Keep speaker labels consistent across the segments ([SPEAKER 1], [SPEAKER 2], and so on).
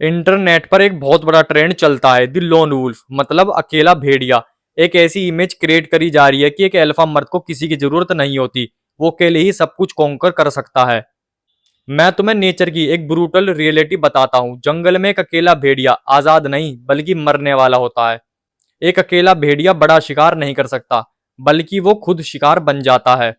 [SPEAKER 1] Internet पर एक बहुत बड़ा ट्रेंड चलता है, द लोन वुल्फ, मतलब अकेला भेड़िया। एक ऐसी इमेज क्रिएट करी जा रही है कि एक अल्फा मर्द को किसी की जरूरत नहीं होती, वो अकेले ही सब कुछ कॉन्कर कर सकता है। मैं तुम्हें नेचर की एक ब्रूटल रियलिटी बताता हूँ। जंगल में एक अकेला भेड़िया आजाद नहीं बल्कि मरने वाला होता है। एक अकेला भेड़िया बड़ा शिकार नहीं कर सकता, बल्कि वो खुद शिकार बन जाता है।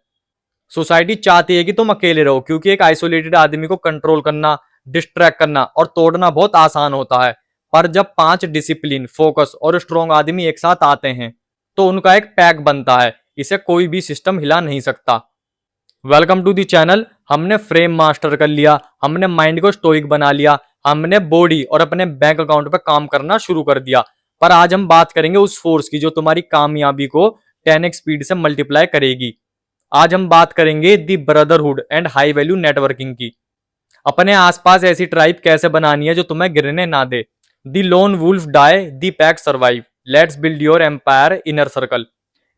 [SPEAKER 1] सोसाइटी चाहती है कि तुम अकेले रहो, क्योंकि एक आइसोलेटेड आदमी को कंट्रोल करना, डिस्ट्रैक्ट करना और तोड़ना बहुत आसान होता है। पर जब 5 डिसिप्लिन, फोकस और स्ट्रॉन्ग आदमी एक साथ आते हैं, तो उनका एक पैक बनता है। इसे कोई भी सिस्टम हिला नहीं सकता। Welcome to the channel. हमने फ्रेम मास्टर कर लिया, हमने माइंड को स्टोइक बना लिया, हमने बॉडी और अपने बैंक अकाउंट पे काम करना शुरू कर दिया। पर आज हम बात करेंगे उस फोर्स की जो तुम्हारी कामयाबी को 10x स्पीड से मल्टीप्लाई करेगी। आज हम बात करेंगे the brotherhood and high value networking की। अपने आसपास ऐसी ट्राइब कैसे बनानी है जो तुम्हें गिरने ना दे। The lone wolf die, the pack survive, let's build your empire inner circle.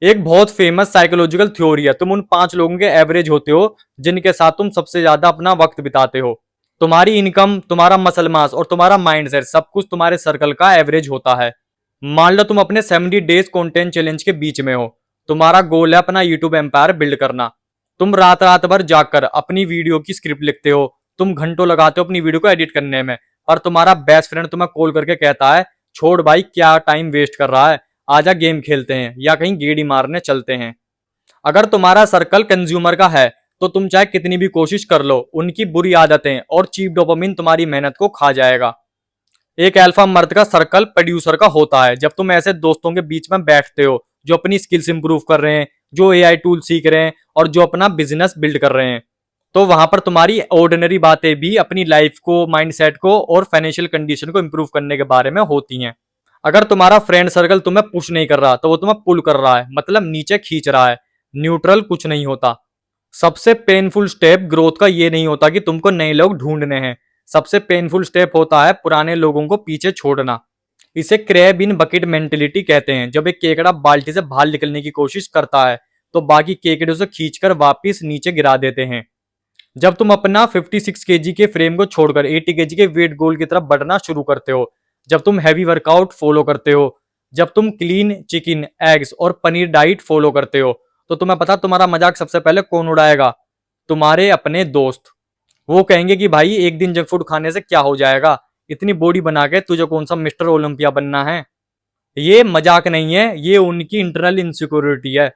[SPEAKER 1] एक बहुत फेमस साइकोलॉजिकल थ्योरी है। तुम उन 5 लोगों के एवरेज होते हो जिनके साथ तुम सबसे ज्यादा अपना वक्त बिताते हो। तुम्हारी इनकम, तुम्हारा मसल मास और तुम्हारा माइंडसेट, सब कुछ तुम्हारे सर्कल का एवरेज होता है। मान लो तुम अपने 70 डेज कंटेंट चैलेंज के बीच में हो। तुम्हारा गोल है अपना यूट्यूब एम्पायर बिल्ड करना। तुम रात रात भर जागकर अपनी वीडियो की स्क्रिप्ट लिखते हो, तुम घंटों लगाते हो अपनी वीडियो को एडिट करने में, और तुम्हारा बेस्ट फ्रेंड तुम्हें कॉल करके कहता है, छोड़ भाई क्या टाइम वेस्ट कर रहा है, आजा गेम खेलते हैं या कहीं गेड़ी मारने चलते हैं। अगर तुम्हारा सर्कल कंज्यूमर का है, तो तुम चाहे कितनी भी कोशिश कर लो, उनकी बुरी आदतें और चीप डोपामिन तुम्हारी मेहनत को खा जाएगा। एक अल्फा मर्द का सर्कल प्रोड्यूसर का होता है। जब तुम ऐसे दोस्तों के बीच में बैठते हो जो अपनी स्किल्स इंप्रूव कर रहे हैं, जो एआई टूल सीख रहे हैं और जो अपना बिजनेस बिल्ड कर रहे हैं, तो वहां पर तुम्हारी ऑर्डिनरी बातें भी अपनी लाइफ को, माइंडसेट को और फाइनेंशियल कंडीशन को इंप्रूव करने के बारे में होती हैं। अगर तुम्हारा फ्रेंड सर्कल तुम्हें पुश नहीं कर रहा, तो वो तुम्हें पुल कर रहा है, मतलब नीचे खींच रहा है। न्यूट्रल कुछ नहीं होता। सबसे पेनफुल स्टेप ग्रोथ का ये नहीं होता कि तुमको नए लोग ढूंढने हैं। सबसे पेनफुल स्टेप होता है पुराने लोगों को पीछे छोड़ना। इसे क्रैब इन बकेट मेंटेलिटी कहते हैं। जब एक केकड़ा बाल्टी से बाहर निकलने की कोशिश करता है, तो बाकी केकड़े उसे खींचकर वापस नीचे गिरा देते हैं। जब तुम अपना 56 केजी के फ्रेम को छोड़कर 80 केजी के वेट गोल की तरफ बढ़ना शुरू करते हो, जब तुम हैवी वर्कआउट फॉलो करते हो, जब तुम क्लीन चिकन, एग्स और पनीर डाइट फॉलो करते हो, तो तुम्हें पता तुम्हारा मजाक सबसे पहले कौन उड़ाएगा? तुम्हारे अपने दोस्त। वो कहेंगे कि भाई एक दिन जंक फूड खाने से क्या हो जाएगा, इतनी बॉडी बना के तुझे कौन सा मिस्टर ओलंपिया बनना है। ये मजाक नहीं है, ये उनकी इंटरनल इनसिक्योरिटी है।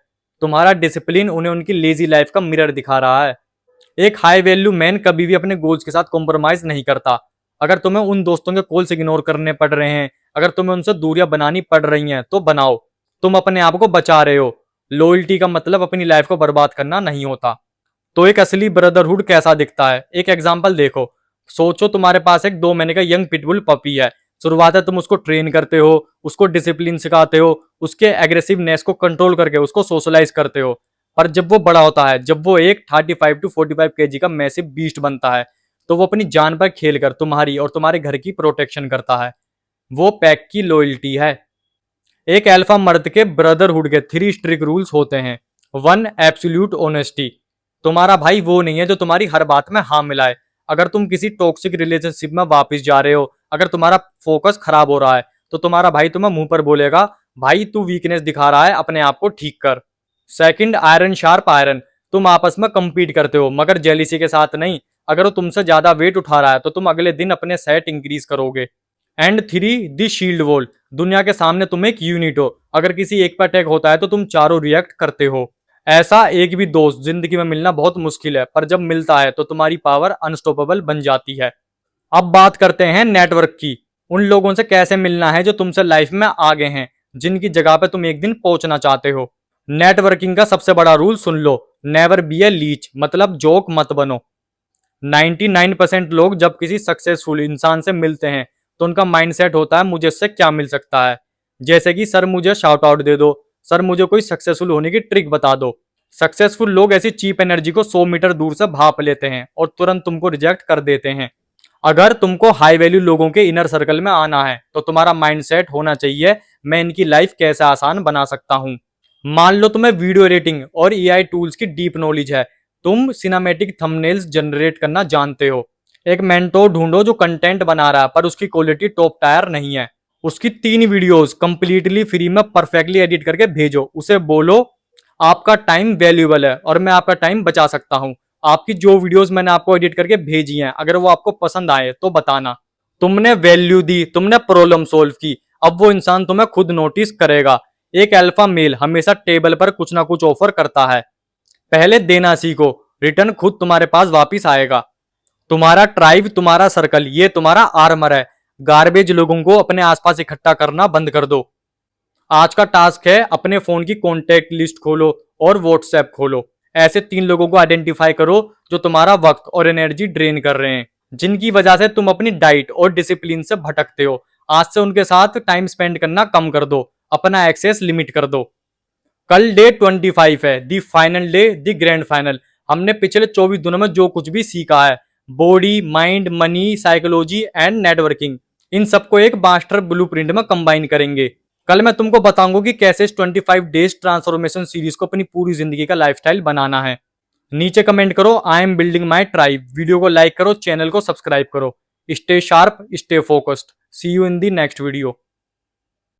[SPEAKER 1] तुम्हारा डिसिप्लिन उन्हें उनकी लेजी लाइफ का मिरर दिखा रहा है। एक हाई वैल्यू मैन कभी भी अपने गोल्स के साथ कॉम्प्रोमाइज नहीं करता। अगर तुम्हें उन दोस्तों के कॉल्स इग्नोर करने पड़ रहे हैं, अगर तुम्हें उनसे दूरियां बनानी पड़ रही हैं, तो बनाओ। तुम अपने आप को बचा रहे हो। लॉयल्टी का मतलब अपनी लाइफ को बर्बाद करना नहीं होता। तो एक असली ब्रदरहुड कैसा दिखता है, एक एग्जांपल देखो। सोचो तुम्हारे पास एक 2 महीने का यंग पिटबुल पपी है। शुरुआत है, तुम उसको ट्रेन करते हो, उसको डिसिप्लिन सिखाते हो, उसके एग्रेसिवनेस को कंट्रोल करके उसको सोशलाइज करते हो। पर जब वो बड़ा होता है, जब वो एक 35 टू 45 केजी का मैसिव बीस्ट बनता है, तो वो अपनी जान पर खेलकर तुम्हारी और तुम्हारे घर की प्रोटेक्शन करता है। वो पैक की लॉयल्टी है। एक अल्फा मर्द के ब्रदरहुड के 3 स्ट्रिक्ट रूल्स होते हैं। 1, एब्सोल्यूट ऑनेस्टी। तुम्हारा भाई वो नहीं है जो तुम्हारी हर बात में हाँ मिलाए। अगर तुम किसी टॉक्सिक रिलेशनशिप में वापस जा रहे हो, अगर तुम्हारा फोकस खराब हो रहा है, तो तुम्हारा भाई तुम्हें मुंह पर बोलेगा, भाई तू वीकनेस दिखा रहा है, अपने आप को ठीक कर। Second, iron sharp iron. तुम आपस में compete करते हो, मगर जेलिसी के साथ नहीं। अगर वो तुमसे ज्यादा वेट उठा रहा है, तो तुम अगले दिन अपने सेट इंक्रीज करोगे। And 3, the shield wall. दुनिया के सामने तुम एक यूनिट हो। अगर किसी एक पर अटैक होता है, तो तुम चारों रिएक्ट करते हो। ऐसा एक भी दोस्त जिंदगी में मिलना बहुत मुश्किल है, पर जब मिलता है तो तुम्हारी पावर अनस्टॉपेबल बन जाती है। अब बात करते हैं नेटवर्क की। उन लोगों से कैसे मिलना है जो तुमसे लाइफ में आगे हैं, जिनकी जगह पे तुम एक दिन पहुंचना चाहते हो। नेटवर्किंग का सबसे बड़ा रूल सुन लो, नेवर बी ए लीच, मतलब जोक मत बनो। 99% लोग जब किसी सक्सेसफुल इंसान से मिलते हैं, तो उनका माइंडसेट होता है, मुझे इससे क्या मिल सकता है। जैसे कि सर मुझे शाउट आउट दे दो, सर मुझे कोई सक्सेसफुल होने की ट्रिक बता दो। सक्सेसफुल लोग ऐसी चीप एनर्जी को 100 मीटर दूर से भाप लेते हैं और तुरंत तुमको रिजेक्ट कर देते हैं। अगर तुमको हाई वैल्यू लोगों के इनर सर्कल में आना है, तो तुम्हारा माइंडसेट होना चाहिए, मैं इनकी लाइफ कैसे आसान बना सकता हूं। मान लो तुम्हें वीडियो एडिटिंग और एआई टूल्स की डीप नॉलेज है। तुम सिनेमैटिक थंबनेल्स जनरेट करना जानते हो। एक मेंटोर ढूंढो जो कंटेंट बना रहा है पर उसकी क्वालिटी टॉप टायर नहीं है। उसकी 3 वीडियोस कंप्लीटली फ्री में परफेक्टली एडिट करके भेजो। उसे बोलो आपका टाइम वैल्यूएबल है और मैं आपका टाइम बचा सकता हूं। आपकी जो वीडियोस मैंने आपको एडिट करके भेजी हैं, अगर वो आपको पसंद आए तो बताना। तुमने वैल्यू दी, तुमने प्रॉब्लम सोल्व की, अब वो इंसान तुम्हें खुद नोटिस करेगा। एक अल्फा मेल हमेशा टेबल पर कुछ ना कुछ ऑफर करता है। पहले देना सीखो, रिटर्न खुद तुम्हारे पास वापिस आएगा। तुम्हारा ट्राइब, तुम्हारा सर्कल, ये तुम्हारा आर्मर है। गार्बेज लोगों को अपने आसपास इकट्ठा करना बंद कर दो। आज का टास्क है अपने फोन की कॉन्टेक्ट लिस्ट खोलो और व्हाट्सएप खोलो। ऐसे 3 लोगों को आइडेंटिफाई करो जो तुम्हारा वक्त और एनर्जी ड्रेन कर रहे हैं, जिनकी वजह से तुम अपनी डाइट और डिसिप्लिन से भटकते हो। आज से उनके साथ टाइम स्पेंड करना कम कर दो, अपना एक्सेस लिमिट कर दो। कल डे 25 है, the final day, the grand final. हमने पिछले 24 दिनों में जो कुछ भी सीखा है, body, mind, money, psychology and networking, इन सबको एक मास्टर ब्लूप्रिंट में कंबाइन करेंगे। कल मैं तुमको बताऊंगा कि कैसे इस 25 डेज ट्रांसफॉर्मेशन सीरीज को अपनी पूरी जिंदगी का लाइफस्टाइल बनाना है। नीचे कमेंट करो I am building my tribe, video को लाइक करो, चैनल को सब्सक्राइब करो। Stay sharp, stay focused. See you in the next video.